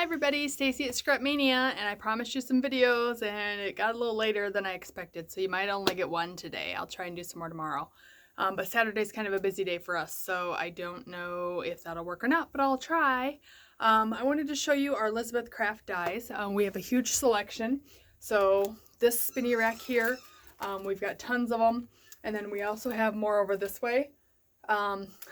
everybody, Stacy at Scrapmania, and I promised you some videos and it got a little later than I expected, so you might only get one today. I'll try and do some more tomorrow. But Saturday's kind of a busy day for us, so I don't know if that'll work or not, but I'll try. I wanted to show you our Elizabeth Craft dies. We have a huge selection. So this spinny rack here, we've got tons of them, and then we also have more over this way.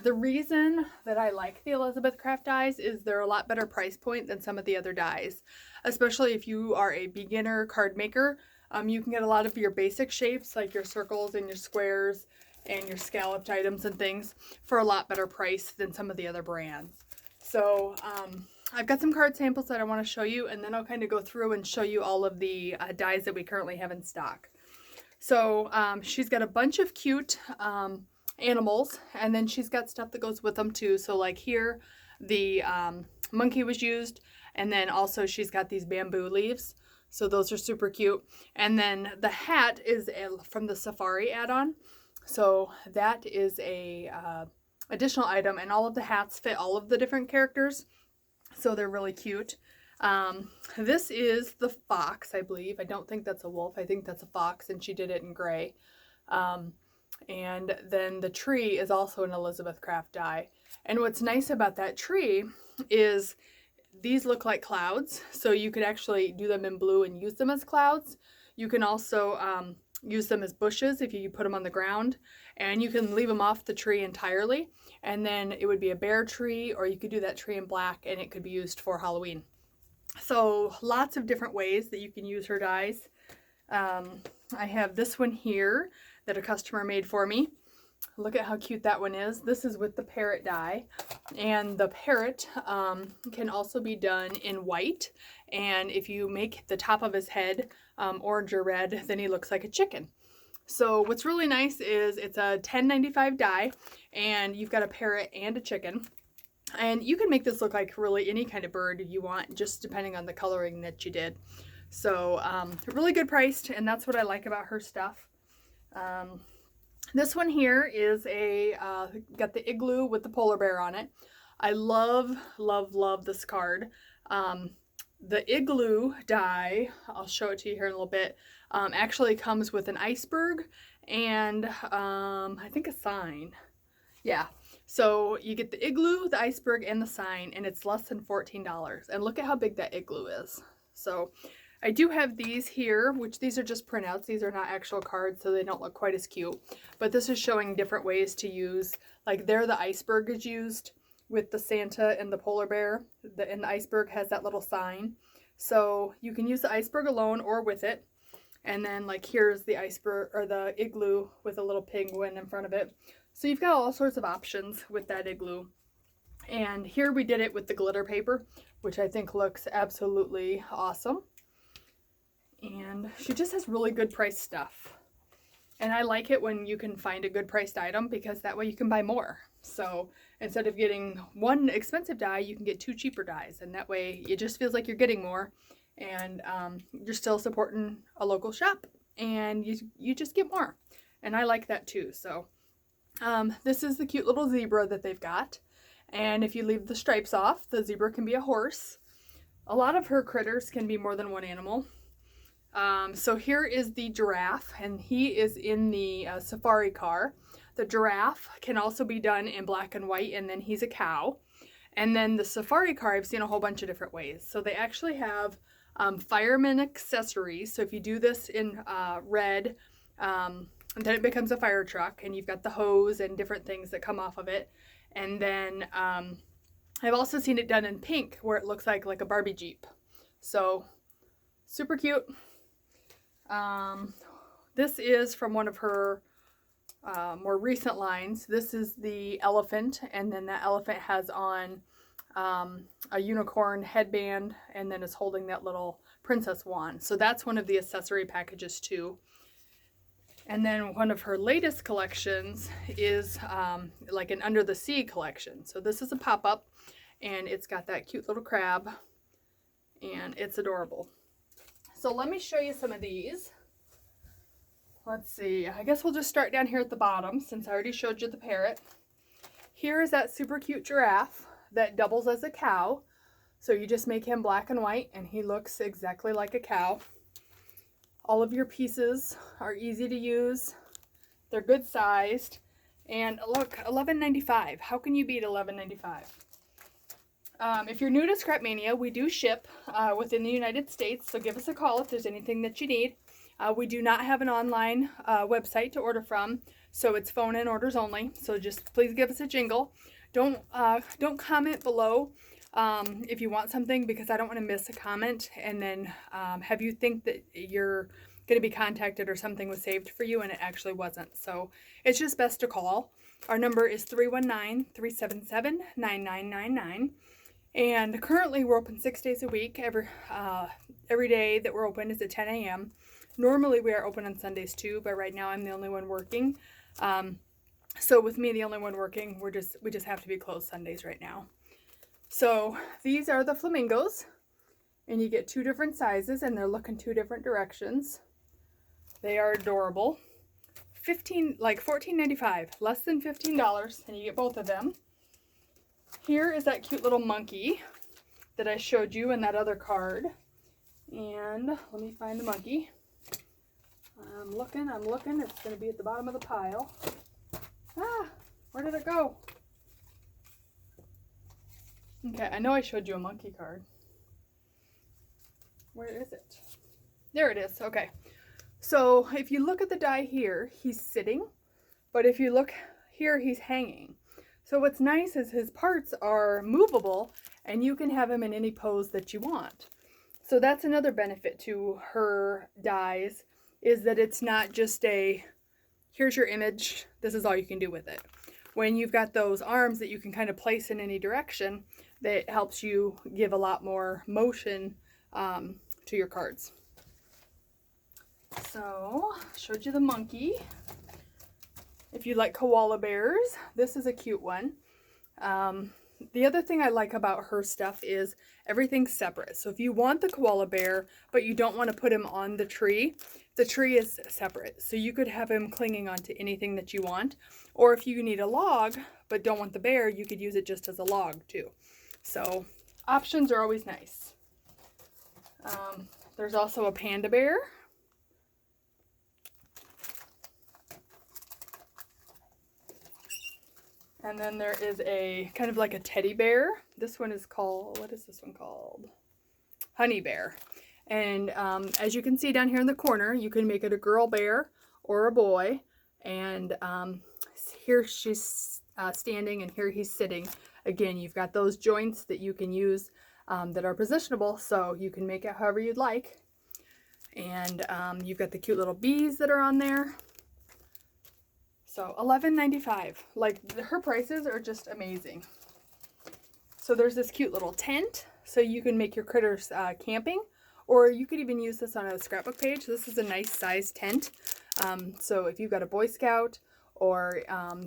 The reason that I like the Elizabeth Craft dies is they're a lot better price point than some of the other dies, especially if you are a beginner card maker. You can get a lot of your basic shapes like your circles and your squares and your scalloped items and things for a lot better price than some of the other brands. So I've got some card samples that I want to show you, and then I'll kind of go through and show you all of the dies that we currently have in stock. So she's got a bunch of cute animals, and then she's got stuff that goes with them too. So like here the monkey was used, and then also she's got these bamboo leaves, so those are super cute. And then the hat is from the safari add-on, so that is a additional item, and all of the hats fit all of the different characters, so they're really cute. This is the fox, I believe. I don't think that's a wolf. I think that's a fox, and she did it in gray. And then the tree is also an Elizabeth Craft die. And what's nice about that tree is these look like clouds, so you could actually do them in blue and use them as clouds. You can also use them as bushes if you put them on the ground, and you can leave them off the tree entirely, and then it would be a bare tree, or you could do that tree in black and it could be used for Halloween. So lots of different ways that you can use her dies. I have this one here that a customer made for me. Look at how cute that one is. This is with the parrot die, and the parrot can also be done in white, and if you make the top of his head orange or red, then he looks like a chicken. So what's really nice is it's a $10.95 die, and you've got a parrot and a chicken, and you can make this look like really any kind of bird you want, just depending on the coloring that you did. So really good priced, and that's what I like about her stuff. This one here is got the igloo with the polar bear on it. I love, love, love this card. The igloo die, I'll show it to you here in a little bit, actually comes with an iceberg and I think a sign. Yeah, so you get the igloo, the iceberg, and the sign, and it's less than $14. And look at how big that igloo is. So I do have these here, which these are just printouts. These are not actual cards, so they don't look quite as cute. But this is showing different ways to use, like there the iceberg is used with the Santa and the polar bear, and the iceberg has that little sign. So you can use the iceberg alone or with it. And then like here's the iceberg, or the igloo with a little penguin in front of it. So you've got all sorts of options with that igloo. And here we did it with the glitter paper, which I think looks absolutely awesome. And she just has really good priced stuff. And I like it when you can find a good priced item, because that way you can buy more. So instead of getting one expensive die, you can get two cheaper dies, and that way it just feels like you're getting more, and you're still supporting a local shop, and you just get more. And I like that too. So this is the cute little zebra that they've got, and if you leave the stripes off, the zebra can be a horse. A lot of her critters can be more than one animal. So here is the giraffe, and he is in the safari car. The giraffe can also be done in black and white, and then he's a cow. And then the safari car, I've seen a whole bunch of different ways. So they actually have fireman accessories. So if you do this in red, then it becomes a fire truck, and you've got the hose and different things that come off of it. And then I've also seen it done in pink, where it looks like a Barbie Jeep. So super cute. This is from one of her more recent lines. This is the elephant, and then that elephant has on a unicorn headband, and then is holding that little princess wand. So that's one of the accessory packages too. And then one of her latest collections is like an under the sea collection. So this is a pop-up, and it's got that cute little crab, and it's adorable. So let me show you some of these. Let's see, I guess we'll just start down here at the bottom, since I already showed you the parrot. Here is that super cute giraffe that doubles as a cow. So you just make him black and white and he looks exactly like a cow. All of your pieces are easy to use. They're good sized. And look, $11.95. How can you beat $11.95? If you're new to Scrapmania, we do ship within the United States, so give us a call if there's anything that you need. We do not have an online website to order from, so it's phone and orders only. So just please give us a jingle. Don't comment below if you want something, because I don't want to miss a comment and then have you think that you're going to be contacted or something was saved for you and it actually wasn't. So it's just best to call. Our number is 319-377-9999. And currently we're open 6 days a week. Every day that we're open is at 10 a.m. Normally we are open on Sundays too, but right now I'm the only one working. So with me the only one working, we just have to be closed Sundays right now. So these are the flamingos, and you get 2 different sizes and they're looking 2 different directions. They are adorable. $14.95, less than $15, and you get both of them. Here is that cute little monkey that I showed you in that other card. And let me find the monkey. I'm looking. It's going to be at the bottom of the pile. Ah, where did it go? Okay, I know I showed you a monkey card. Where is it? There it is. Okay. So if you look at the die here, he's sitting, but if you look here, he's hanging. So what's nice is his parts are movable and you can have him in any pose that you want. So that's another benefit to her dies, is that it's not just a, here's your image, this is all you can do with it. When you've got those arms that you can kind of place in any direction, that helps you give a lot more motion to your cards. So, showed you the monkey. If you like koala bears, this is a cute one. The other thing I like about her stuff is everything's separate. So if you want the koala bear, but you don't want to put him on the tree is separate. So you could have him clinging onto anything that you want. Or if you need a log, but don't want the bear, you could use it just as a log too. So options are always nice. There's also a panda bear. And then there is a kind of like a teddy bear. This one is called, what is this one called? Honey bear. And as you can see down here in the corner, you can make it a girl bear or a boy. And here she's standing and here he's sitting. Again, you've got those joints that you can use that are positionable, so you can make it however you'd like. And you've got the cute little bees that are on there. So $11.95. Like, her prices are just amazing. So there's this cute little tent, so you can make your critters camping, or you could even use this on a scrapbook page. This is a nice size tent. So if you've got a Boy Scout or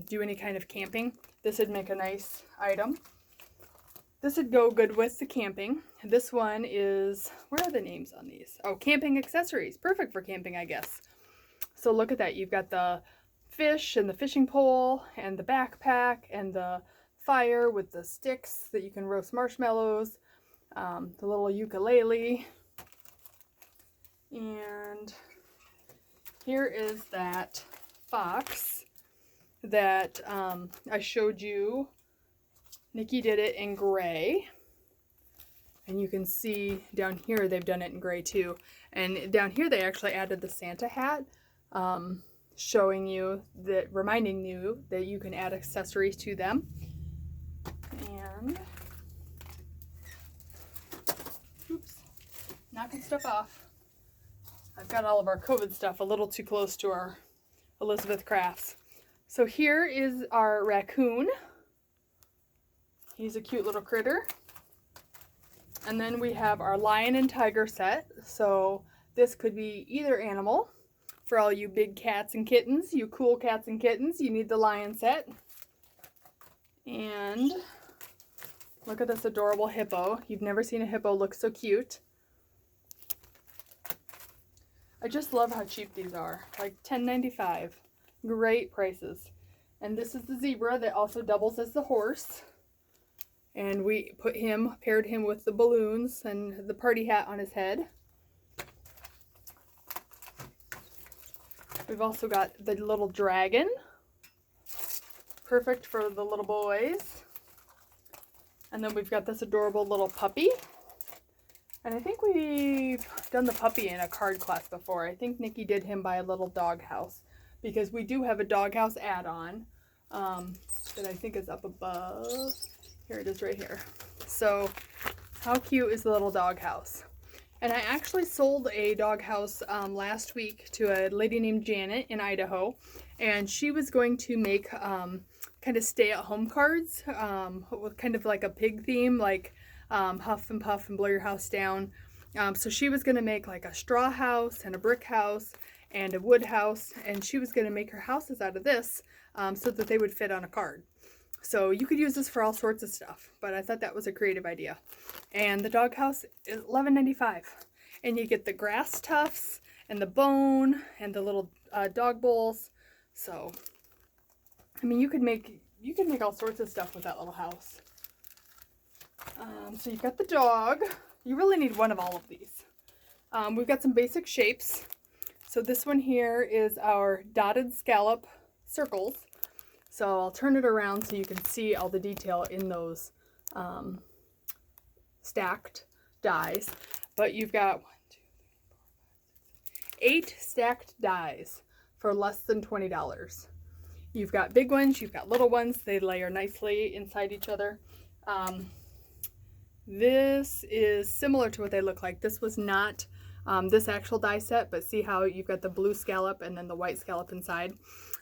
do any kind of camping, this would make a nice item. This would go good with the camping. This one is, where are the names on these? Oh, camping accessories. Perfect for camping, I guess. So look at that. You've got the fish and the fishing pole and the backpack and the fire with the sticks that you can roast marshmallows, the little ukulele, and here is that fox that I showed you. Nikki did it in gray, and you can see down here they've done it in gray too, and down here they actually added the Santa hat, showing you that, reminding you that you can add accessories to them. And oops, knocking stuff off. I've got all of our COVID stuff a little too close to our Elizabeth Crafts. So here is our raccoon. He's a cute little critter. And then we have our lion and tiger set. So this could be either animal. For all you big cats and kittens, you cool cats and kittens, you need the lion set. And look at this adorable hippo. You've never seen a hippo look so cute. I just love how cheap these are, like $10.95. Great prices. And this is the zebra that also doubles as the horse. And we paired him with the balloons and the party hat on his head. We've also got the little dragon. Perfect for the little boys. And then we've got this adorable little puppy. And I think we've done the puppy in a card class before. I think Nikki did him by a little doghouse, because we do have a doghouse add-on that I think is up above. Here it is right here. So how cute is the little doghouse? And I actually sold a doghouse last week to a lady named Janet in Idaho, and she was going to make kind of stay-at-home cards with kind of like a pig theme, like Huff and Puff and Blow Your House Down. So she was going to make like a straw house and a brick house and a wood house, and she was going to make her houses out of this so that they would fit on a card. So you could use this for all sorts of stuff, but I thought that was a creative idea. And the doghouse is $11.95, and you get the grass tufts and the bone and the little dog bowls. So I mean, you could make all sorts of stuff with that little house. So you've got the dog. You really need one of all of these. We've got some basic shapes. So this one here is our dotted scallop circles. So I'll turn it around so you can see all the detail in those stacked dies. But you've got 8 stacked dies for less than $20. You've got big ones, you've got little ones. They layer nicely inside each other. This is similar to what they look like. This was not this actual die set, but see how you've got the blue scallop and then the white scallop inside.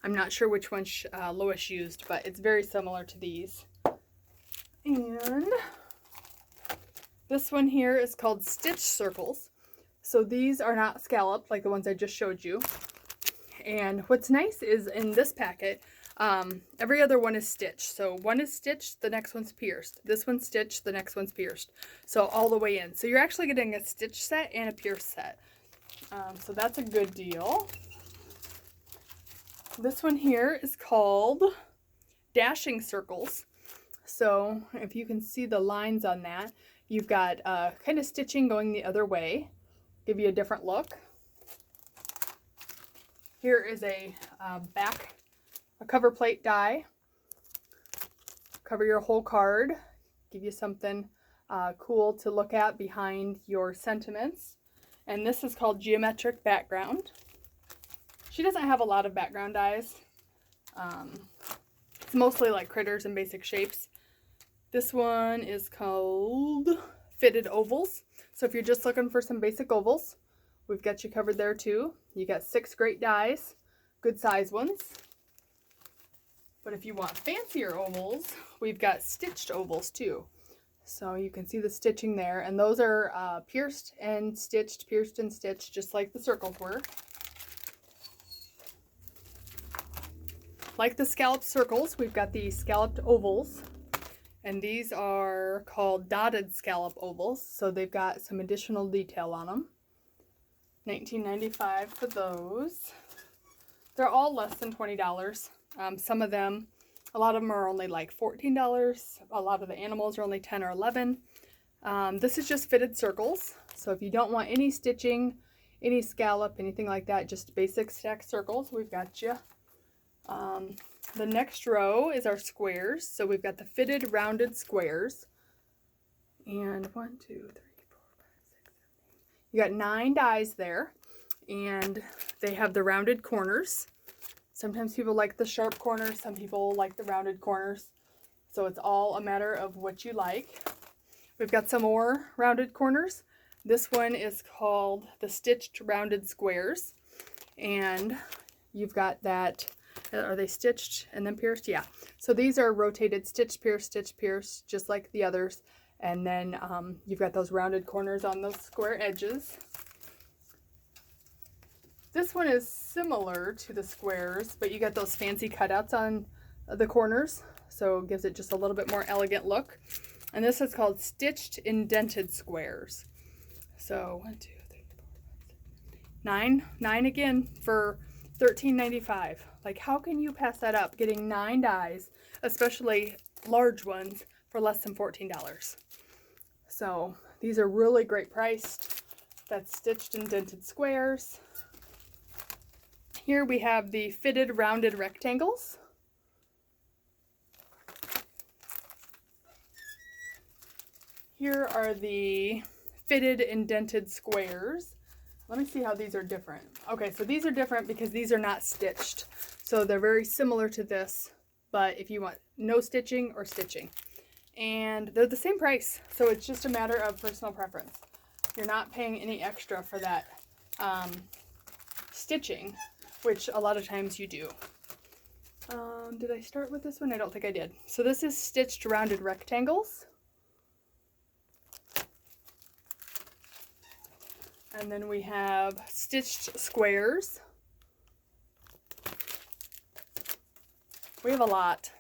I'm not sure which one Lois used, but it's very similar to these. And this one here is called stitch circles. So these are not scalloped like the ones I just showed you. And what's nice is in this packet, every other one is stitched. So one is stitched, the next one's pierced. This one's stitched, the next one's pierced. So all the way in. So you're actually getting a stitch set and a pierce set. So that's a good deal. This one here is called dashing circles. So if you can see the lines on that, you've got kind of stitching going the other way. Give you a different look. Here is a cover plate die. Cover your whole card. Give you something cool to look at behind your sentiments. And this is called geometric background. She doesn't have a lot of background dies. It's mostly like critters and basic shapes. This one is called fitted ovals. So if you're just looking for some basic ovals, we've got you covered there too. You got 6 great dies, good size ones. But if you want fancier ovals, we've got stitched ovals too. So you can see the stitching there, and those are pierced and stitched, just like the circles were. Like the scalloped circles, we've got the scalloped ovals, and these are called dotted scallop ovals, so they've got some additional detail on them. $19.95 for those. They're all less than $20. Some of them, a lot of them are only like $14. A lot of the animals are only $10 or $11. This is just fitted circles. So if you don't want any stitching, any scallop, anything like that, just basic stacked circles, we've got you. The next row is our squares. So we've got the fitted rounded squares. And 1, 2, 3, 4, 5, 6, 7, 8. You got 9 dies there, and they have the rounded corners. Sometimes people like the sharp corners, some people like the rounded corners. So it's all a matter of what you like. We've got some more rounded corners. This one is called the stitched rounded squares. And you've got that, are they stitched and then pierced? Yeah. So these are rotated stitch, pierce, just like the others. And then you've got those rounded corners on those square edges. This one is similar to the squares, but you got those fancy cutouts on the corners, so it gives it just a little bit more elegant look. And this is called stitched indented squares. So 1, 2, 3, 4, 5, 6, 9 again for $13.95. Like, how can you pass that up? Getting 9 dies, especially large ones, for less than $14. So these are really great priced. That's stitched indented squares. Here we have the fitted rounded rectangles. Here are the fitted indented squares. Let me see how these are different. Okay, so these are different because these are not stitched. So they're very similar to this, but if you want no stitching or stitching. And they're the same price, so it's just a matter of personal preference. You're not paying any extra for that stitching, which a lot of times you do. Did I start with this one? I don't think I did. So this is stitched rounded rectangles. And then we have stitched squares. We have a lot.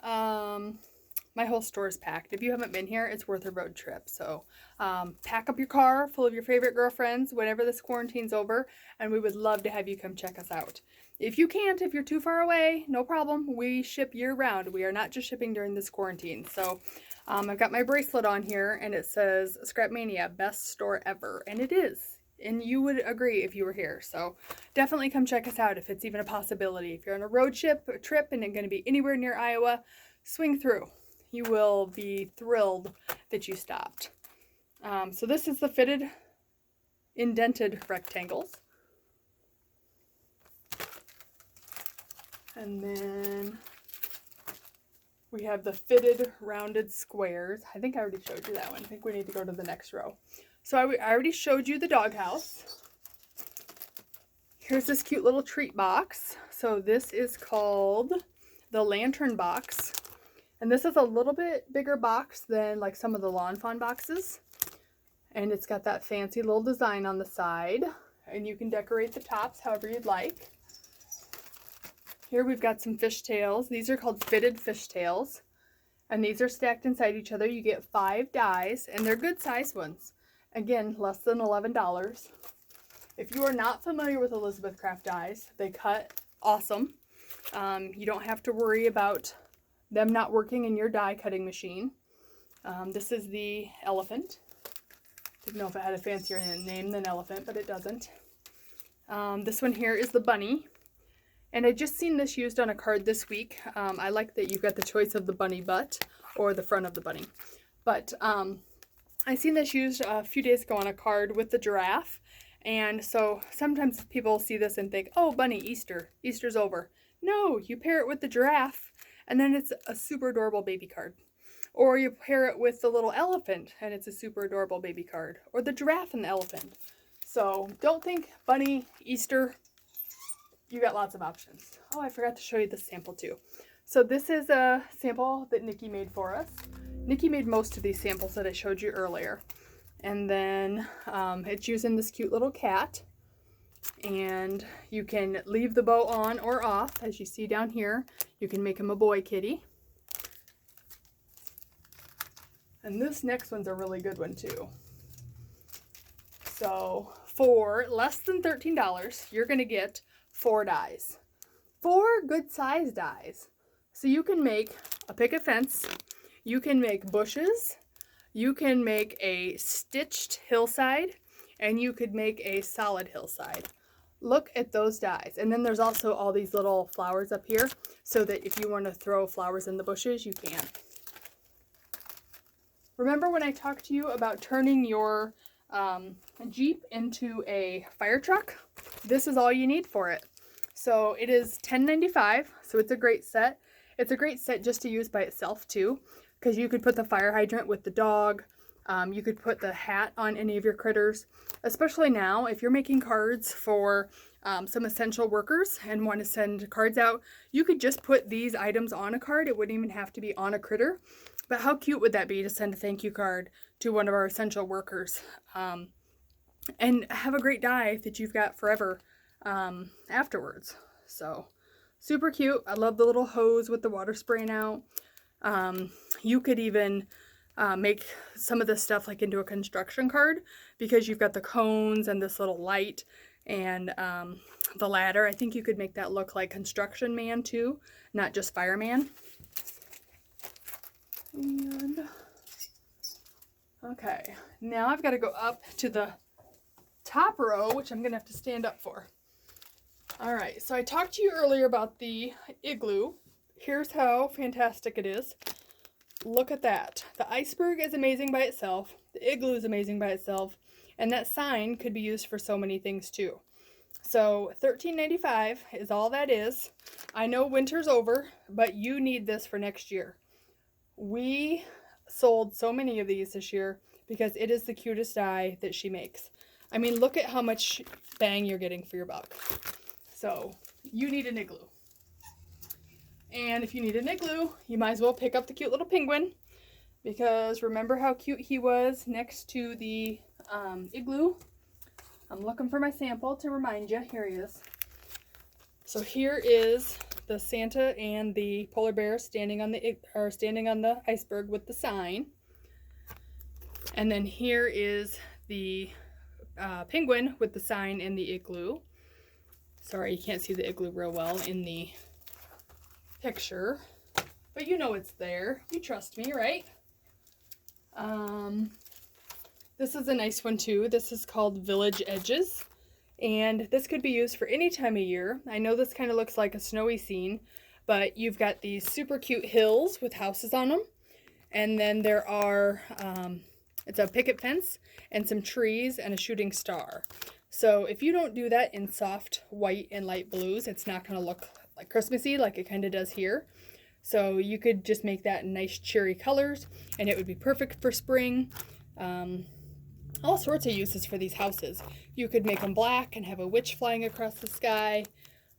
My whole store is packed. If you haven't been here, it's worth a road trip. So pack up your car full of your favorite girlfriends whenever this quarantine's over, and we would love to have you come check us out. If you can't, if you're too far away, no problem. We ship year-round. We are not just shipping during this quarantine. So I've got my bracelet on here, and it says Scrapmania, best store ever. And it is. And you would agree if you were here. So definitely come check us out if it's even a possibility. If you're on a road trip and it's going to be anywhere near Iowa, swing through. You will be thrilled that you stopped. So this is the fitted indented rectangles. And then we have the fitted rounded squares. I think I already showed you that one. I think we need to go to the next row. So I already showed you the doghouse. Here's this cute little treat box. So this is called the lantern box. And this is a little bit bigger box than like some of the Lawn Fawn boxes. And it's got that fancy little design on the side. And you can decorate the tops however you'd like. Here we've got some fishtails. These are called fitted fishtails. And these are stacked inside each other. You get 5 dies, and they're good size ones. Again, less than $11. If you are not familiar with Elizabeth Craft dies, they cut awesome. You don't have to worry about them not working in your die cutting machine. This is the elephant. Didn't know if it had a fancier name than elephant, but it doesn't. This one here is the bunny. And I just seen this used on a card this week. I like that you've got the choice of the bunny butt or the front of the bunny. But I seen this used a few days ago on a card with the giraffe. And so sometimes people see this and think, oh, bunny, Easter. Easter's over. No, you pair it with the giraffe, and then it's a super adorable baby card. Or you pair it with the little elephant, and it's a super adorable baby card. Or the giraffe and the elephant. So don't think bunny, Easter. You got lots of options. Oh, I forgot to show you the sample too. So this is a sample that Nikki made for us. Nikki made most of these samples that I showed you earlier. And then it's using this cute little cat. And you can leave the bow on or off. As you see down here, you can make him a boy kitty. And this next one's a really good one too. So for less than $13, you're going to get 4 dies. 4 good size dies. So you can make a picket fence, you can make bushes, you can make a stitched hillside, and you could make a solid hillside. Look at those dies. And then there's also all these little flowers up here so that if you want to throw flowers in the bushes, you can. Remember when I talked to you about turning your Jeep into a fire truck? This is all you need for it. So it is $10.95, so it's a great set. It's a great set just to use by itself too, because you could put the fire hydrant with the dog. You could put the hat on any of your critters, especially now if you're making cards for some essential workers and want to send cards out. You could just put these items on a card. It wouldn't even have to be on a critter. But how cute would that be to send a thank you card to one of our essential workers and have a great die that you've got forever afterwards. So super cute. I love the little hose with the water spraying out. You could even make some of this stuff like into a construction card because you've got the cones and this little light and the ladder. I think you could make that look like construction man too, not just fireman. And okay, now I've got to go up to the top row, which I'm gonna have to stand up for. All right, so I talked to you earlier about the igloo. Here's how fantastic it is. Look at that. The iceberg is amazing by itself. The igloo is amazing by itself. And that sign could be used for so many things too. So $13.95 is all that is. I know winter's over, but you need this for next year. We sold so many of these this year because it is the cutest die that she makes. I mean, look at how much bang you're getting for your buck. So you need an igloo. And if you need an igloo, you might as well pick up the cute little penguin, because remember how cute he was next to the igloo? I'm looking for my sample to remind you. Here he is. So here is the Santa and the polar bear standing on the iceberg with the sign. And then here is the penguin with the sign and the igloo. Sorry, you can't see the igloo real well in the picture, but you know it's there. You trust me, right? This is a nice one too. This is called Village Edges, and this could be used for any time of year. I know this kind of looks like a snowy scene, but you've got these super cute hills with houses on them, and then there are it's a picket fence and some trees and a shooting star. So if you don't do that in soft white and light blues, it's not going to look like Christmassy like it kind of does here. So you could just make that in nice cheery colors, and it would be perfect for spring. All sorts of uses for these houses. You could make them black and have a witch flying across the sky.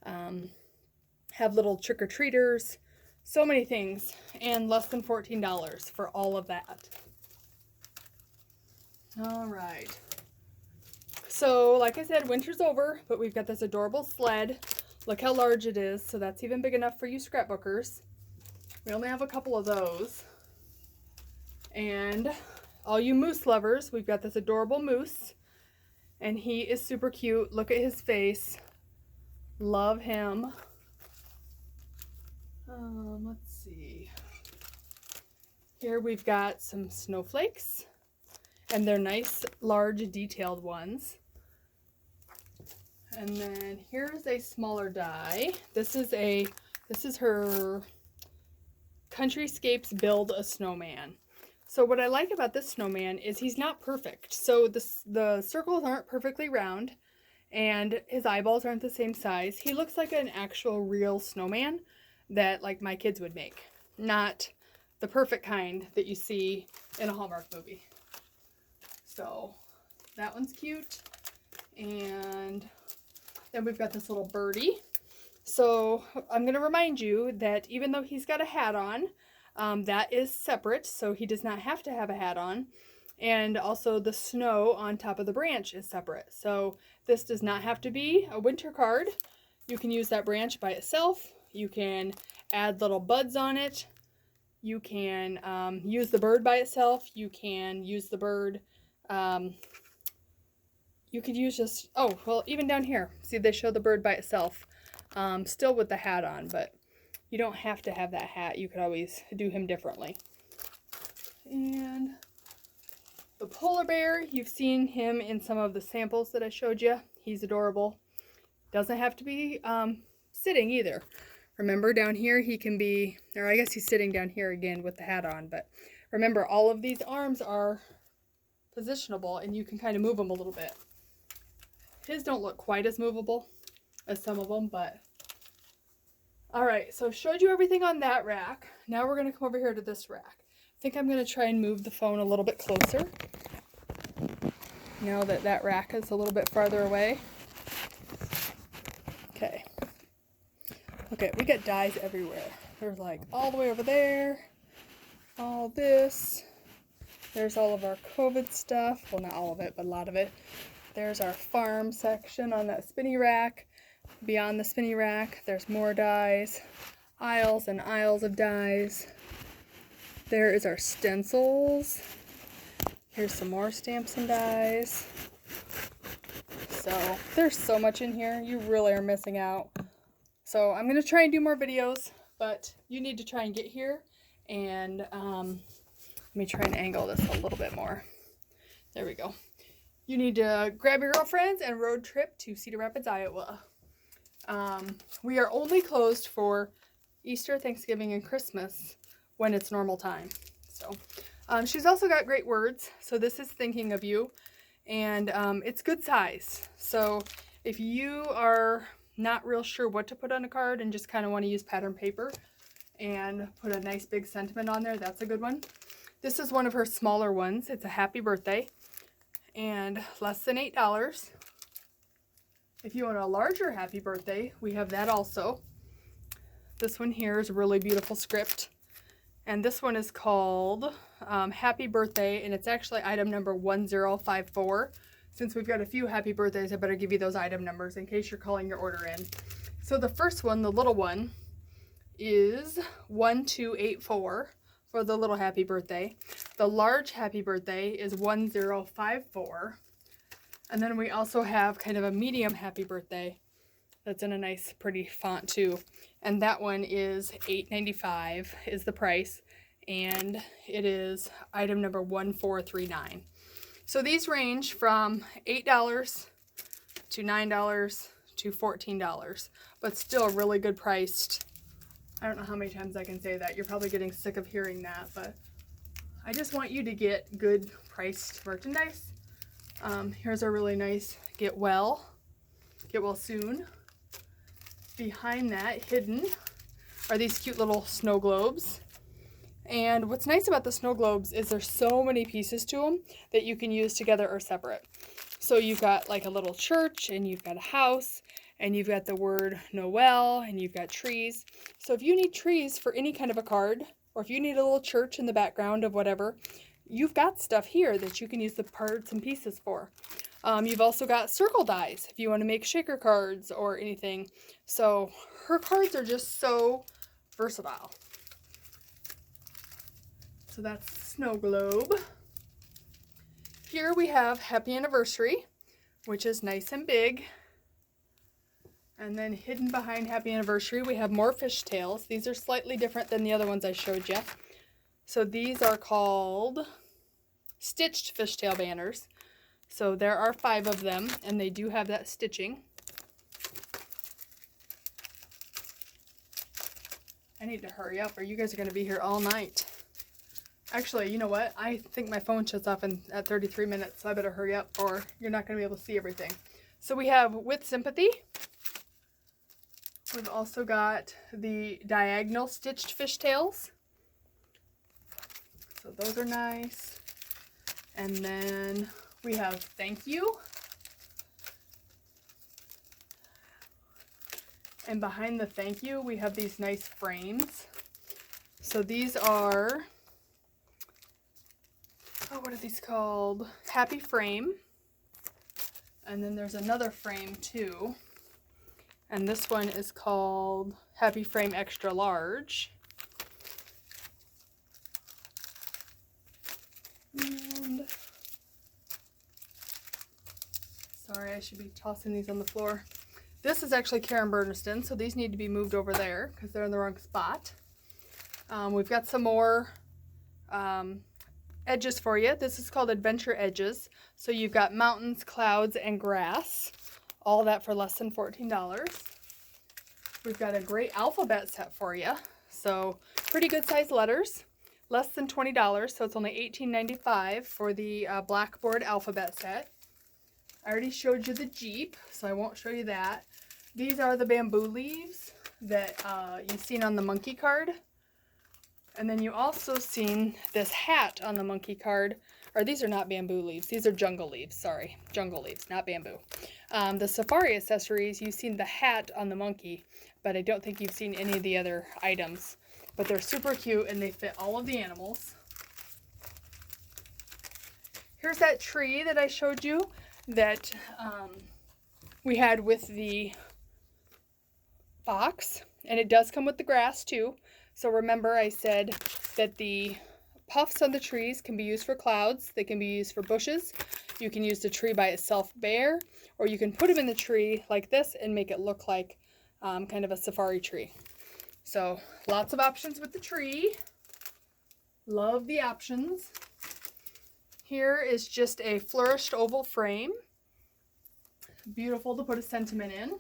Have little trick-or-treaters. So many things, and less than $14 for all of that. All right. So, like I said, winter's over, but we've got this adorable sled. Look how large it is, so that's even big enough for you scrapbookers. We only have a couple of those. And all you moose lovers, we've got this adorable moose, and he is super cute. Look at his face. Love him. Let's see. Here we've got some snowflakes, and they're nice, large, detailed ones. And then here's a smaller die. This is her Countryscapes Build a Snowman. So what I like about this snowman is he's not perfect. So the circles aren't perfectly round, and his eyeballs aren't the same size. He looks like an actual real snowman that like my kids would make, not the perfect kind that you see in a Hallmark movie. So that one's cute. And then we've got this little birdie. So I'm going to remind you that even though he's got a hat on, that is separate, so he does not have to have a hat on. And also the snow on top of the branch is separate. So this does not have to be a winter card. You can use that branch by itself. You can add little buds on it. You can use the bird by itself. You can use the bird. You could use just, oh, well, even down here. See, they show the bird by itself. Still with the hat on, but you don't have to have that hat. You could always do him differently. And the polar bear, you've seen him in some of the samples that I showed you. He's adorable. Doesn't have to be sitting either. Remember, down here he can be, or I guess he's sitting down here again with the hat on, but remember, all of these arms are positionable, and you can kind of move them a little bit. His don't look quite as movable as some of them, but alright, so I've showed you everything on that rack. Now we're going to come over here to this rack. I think I'm going to try and move the phone a little bit closer now that that rack is a little bit farther away. Okay. Okay, we got dies everywhere. There's like all the way over there, all this. There's all of our COVID stuff. Well, not all of it, but a lot of it. There's our farm section on that spinny rack. Beyond the spinny rack, there's more dies. Aisles and aisles of dies. There is our stencils. Here's some more stamps and dies. So there's so much in here. You really are missing out. So I'm going to try and do more videos, but you need to try and get here And let me try and angle this a little bit more. There we go. You need to grab your girlfriends and road trip to Cedar Rapids, Iowa. We are only closed for Easter, Thanksgiving, and Christmas when it's normal time. So she's also got great words. So this is Thinking of You, and it's good size. So if you are not real sure what to put on a card and just kind of want to use pattern paper and put a nice big sentiment on there, that's a good one. This is one of her smaller ones. It's a happy birthday and less than $8. If you want a larger happy birthday, we have that also. This one here is a really beautiful script. And this one is called Happy Birthday, and it's actually item number 1054. Since we've got a few happy birthdays, I better give you those item numbers in case you're calling your order in. So the first one, the little one, is 1284 for the little happy birthday. The large happy birthday is 1054. And then we also have kind of a medium happy birthday that's in a nice pretty font too. And that one is $8.95 is the price. And it is item number 1439. So these range from $8 to $9 to $14, but still really good priced. I don't know how many times I can say that. You're probably getting sick of hearing that, but I just want you to get good priced merchandise. Here's a really nice Get Well Soon. Behind that, hidden, are these cute little snow globes. And what's nice about the snow globes is there's so many pieces to them that you can use together or separate. So you've got like a little church, and you've got a house, and you've got the word Noel, and you've got trees. So if you need trees for any kind of a card, or if you need a little church in the background of whatever, you've got stuff here that you can use the parts and pieces for. You've also got circle dies if you want to make shaker cards or anything. So her cards are just so versatile. So that's Snow Globe. Here we have Happy Anniversary, which is nice and big. And then hidden behind Happy Anniversary, we have more fishtails. These are slightly different than the other ones I showed you. So these are called stitched fishtail banners. So there are 5 of them, and they do have that stitching. I need to hurry up, or you guys are going to be here all night. Actually, you know what? I think my phone shuts off at 33 minutes, so I better hurry up, or you're not going to be able to see everything. So we have With Sympathy. We've also got the diagonal stitched fishtails. So those are nice. And then we have Thank You. And behind the Thank You, we have these nice frames. So these are, what are these called? Happy Frame. And then there's another frame too. And this one is called Happy Frame Extra Large. And sorry, I should be tossing these on the floor. This is actually Karen Berniston, so these need to be moved over there because they're in the wrong spot. We've got some more edges for you. This is called Adventure Edges. So you've got mountains, clouds, and grass. All that for less than $14. We've got a great alphabet set for you. So pretty good size letters. Less than $20, so it's only $18.95 for the Blackboard alphabet set. I already showed you the Jeep, so I won't show you that. These are the bamboo leaves that you've seen on the monkey card. And then you also seen this hat on the monkey card. Or these are not bamboo leaves. These are jungle leaves. Sorry. Jungle leaves, not bamboo. The safari accessories, you've seen the hat on the monkey, but I don't think you've seen any of the other items. But they're super cute, and they fit all of the animals. Here's that tree that I showed you that we had with the fox. And it does come with the grass, too. So remember I said that the puffs on the trees can be used for clouds. They can be used for bushes. You can use the tree by itself bare, or you can put them in the tree like this and make it look like kind of a safari tree. So lots of options with the tree. Love the options. Here is just a flourished oval frame. Beautiful to put a sentiment in.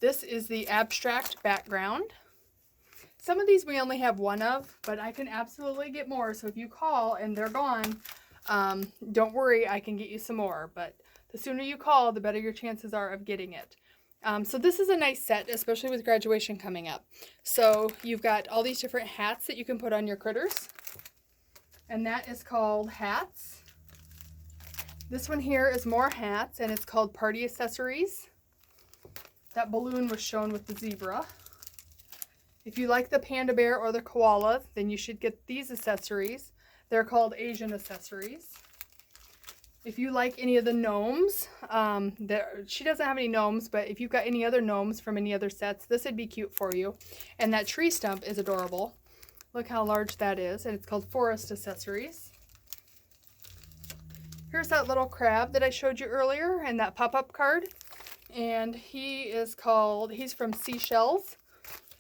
This is the abstract background. Some of these we only have one of, but I can absolutely get more. So if you call and they're gone, don't worry, I can get you some more. But the sooner you call, the better your chances are of getting it. So this is a nice set, especially with graduation coming up. So you've got all these different hats that you can put on your critters. And that is called hats. This one here is more hats, and it's called Party Accessories. That balloon was shown with the zebra. If you like the panda bear or the koala, then you should get these accessories. They're called Asian accessories. If you like any of the gnomes, she doesn't have any gnomes, but if you've got any other gnomes from any other sets, this would be cute for you. And that tree stump is adorable. Look how large that is, and it's called Forest Accessories. Here's that little crab that I showed you earlier and that pop-up card. And he's from Seashells.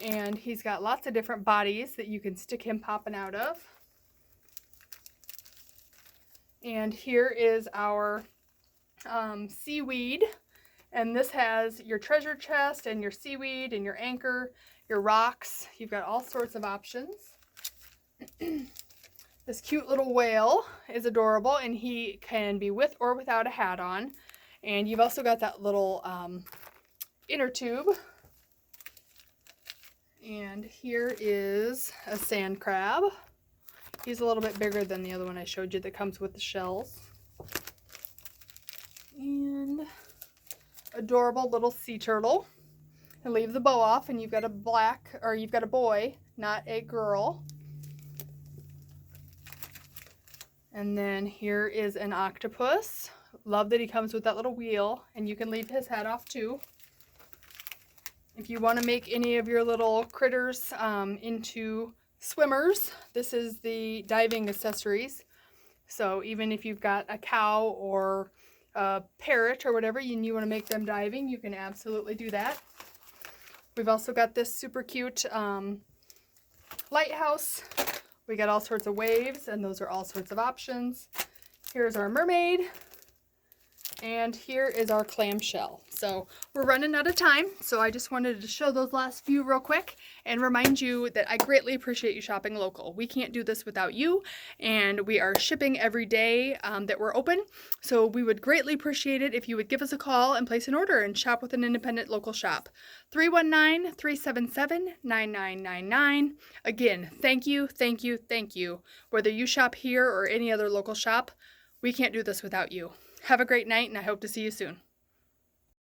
And he's got lots of different bodies that you can stick him popping out of. And here is our seaweed. And this has your treasure chest and your seaweed and your anchor, your rocks. You've got all sorts of options. This cute little whale is adorable, and he can be with or without a hat on. And you've also got that little inner tube. And here is a sand crab. He's a little bit bigger than the other one I showed you that comes with the shells. And adorable little sea turtle. And leave the bow off, and you've got a boy, not a girl. And then here is an octopus. Love that he comes with that little wheel, and you can leave his head off too. If you want to make any of your little critters into swimmers, this is the diving accessories. So even if you've got a cow or a parrot or whatever, and you want to make them diving, you can absolutely do that. We've also got this super cute lighthouse. We got all sorts of waves, and those are all sorts of options. Here's our mermaid, and here is our clamshell. So we're running out of time, so I just wanted to show those last few real quick and remind you that I greatly appreciate you shopping local. We can't do this without you, and we are shipping every day that we're open, so we would greatly appreciate it if you would give us a call and place an order and shop with an independent local shop. 319-377-9999. Again, thank you, thank you, thank you. Whether you shop here or any other local shop, we can't do this without you. Have a great night, and I hope to see you soon.